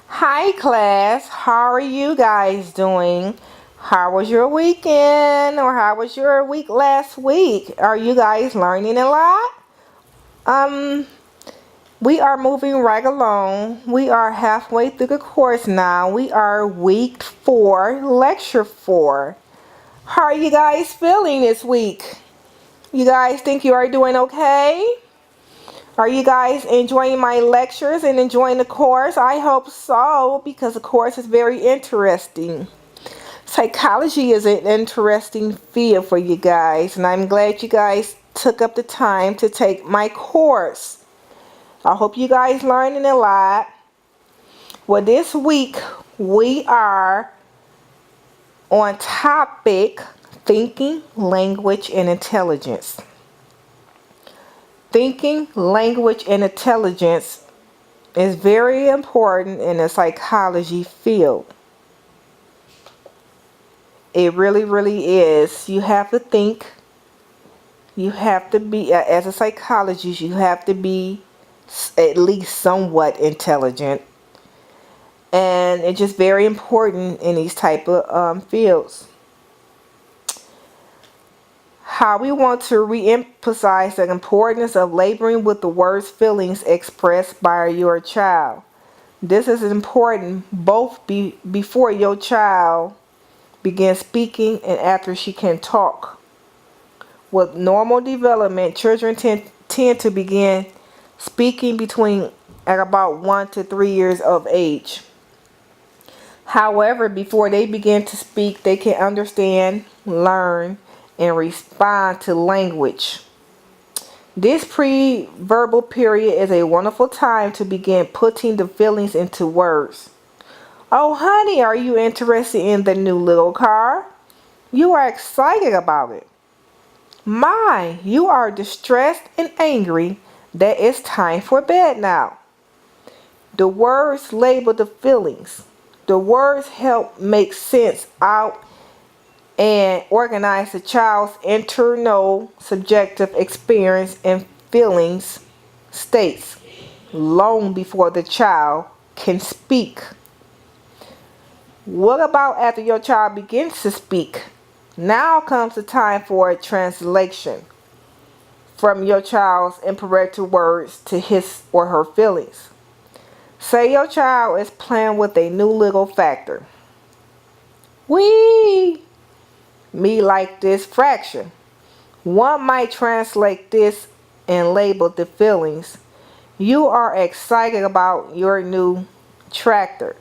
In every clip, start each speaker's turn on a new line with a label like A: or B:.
A: Hi class, how are you guys doing? How was your weekend or how was your week last week? Are you guys learning a lot? Um, we are moving right along. We are halfway through the course now. We are week 4, lecture 4. How are you guys feeling this week? You guys think you are doing okay? Are you guys enjoying my lectures and enjoying the course? I hope so because the course is very interesting. Psychology is an interesting field for you guys, and I'm glad you guys took up the time to take my course. I hope you guys learning a lot. Well, this week we are on topic thinking, language, and intelligence. Thinking, language, and intelligence is very important in the psychology field. It really, really is. You have to think. You have to be, as a psychologist, you have to be at least somewhat intelligent. And it's just very important in these type of fields. How we want to re-emphasize the importance of laboring with the words feelings expressed by your child. This is important both before your child begins speaking and after she can talk. With normal development, children tend to begin speaking between at about 1 to 3 years of age. However, before they begin to speak, they can understand, learn, and respond to language. This pre-verbal period is a wonderful time to begin putting the feelings into words. Oh, honey, are you interested in the new little car? You are excited about it. My, you are distressed and angry that it's time for bed now. The words label the feelings. The words help make sense out and organize the child's internal subjective experience and feelings states long before the child can speak. What about after your child begins to speak? Now comes the time for a translation from your child's imperfect words to his or her feelings. Say your child is playing with a new Lego factor. Wee! Me like this fraction. One might translate this and label the feelings. You are excited about your new tractor.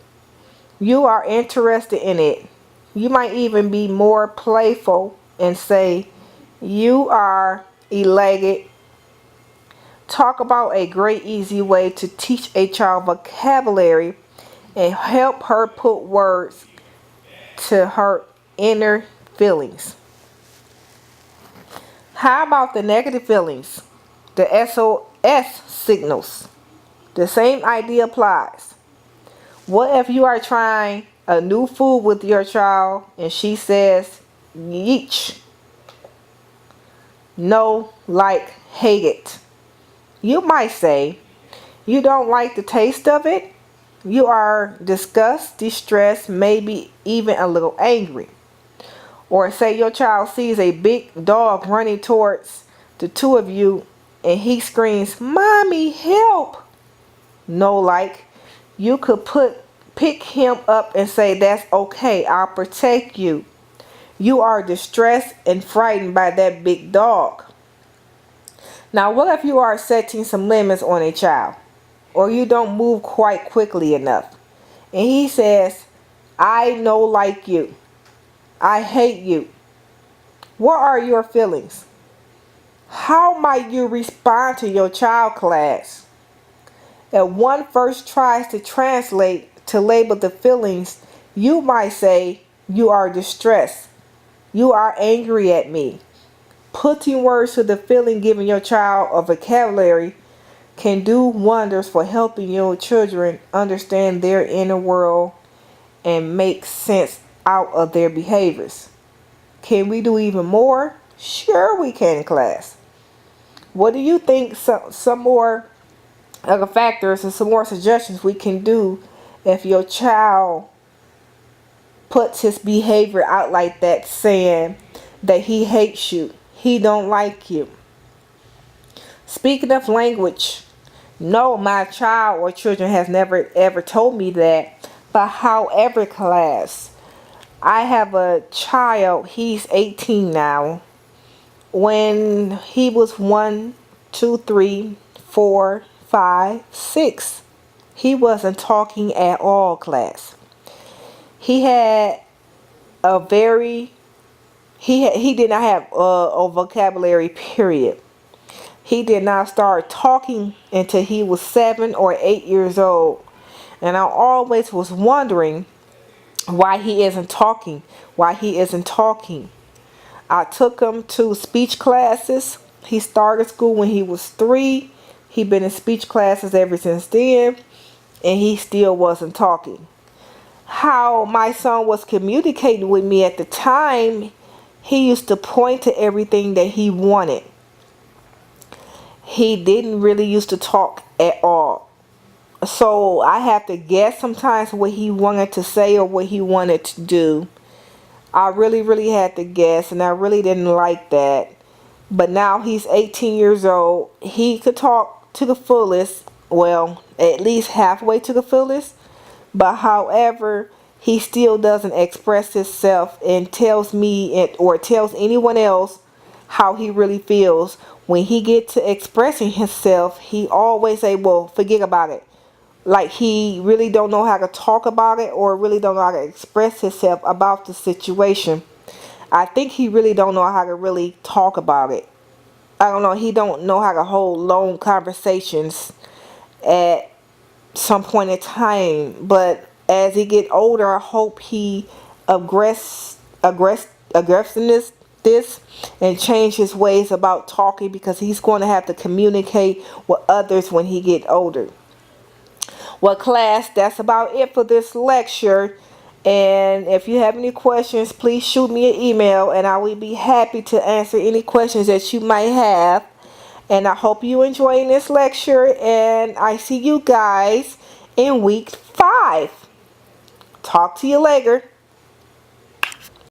A: You are interested in it. You might even be more playful and say, you are elated. Talk about a great easy way to teach a child vocabulary and help her put words to her inner feelings. How about the negative feelings? The SOS signals. The same idea applies. What if you are trying a new food with your child and she says, yeech? No, like, hate it. You might say, you don't like the taste of it? You are disgusted, distressed, maybe even a little angry. Or say your child sees a big dog running towards the two of you and he screams, Mommy, help! No, like, you could pick him up and say, that's okay, I'll protect you. You are distressed and frightened by that big dog. Now, what if you are setting some limits on a child, or you don't move quite quickly enough, and he says, I know like you, I hate you. What are your feelings? How might you respond to your child, class? If one first tries to translate to label the feelings, you might say, you are distressed. You are angry at me. Putting words to the feeling, giving your child a vocabulary can do wonders for helping your children understand their inner world and make sense out of their behaviors. Can we do even more? Sure we can, class. What do you think some more other factors and some more suggestions we can do If your child puts his behavior out like that, saying that he hates you, he don't like you. Speaking of language, no, my child or children has never ever told me that. But however, class, I have a child, he's 18 now. When he was 1, 2, 3, 4, 5, 6, he wasn't talking at all, class. He had a very he did not have a vocabulary, period. He did not start talking until he was 7 or 8 years old. And I always was wondering why he isn't talking. Why he isn't talking. I took him to speech classes. He started school when he was 3. He been in speech classes ever since then. And he still wasn't talking. How my son was communicating with me at the time, he used to point to everything that he wanted. He didn't really used to talk at all. So I have to guess sometimes what he wanted to say or what he wanted to do. I really, really had to guess, and I really didn't like that. But now he's 18 years old. He could talk to the fullest, well, at least halfway to the fullest. But however, he still doesn't express himself and tells me or tells anyone else how he really feels. When he gets to expressing himself, he always say, well, forget about it. Like he really don't know how to talk about it or really don't know how to express himself about the situation. I think he really don't know how to really talk about it. I don't know. He don't know how to hold long conversations at some point in time. But as he get older, I hope he aggressiveness this and change his ways about talking, because he's going to have to communicate with others when he get older. Well, class, that's about it for this lecture. And if you have any questions, please shoot me an email and I will be happy to answer any questions that you might have. And I hope you enjoying this lecture, and I see you guys in week 5. Talk to you later.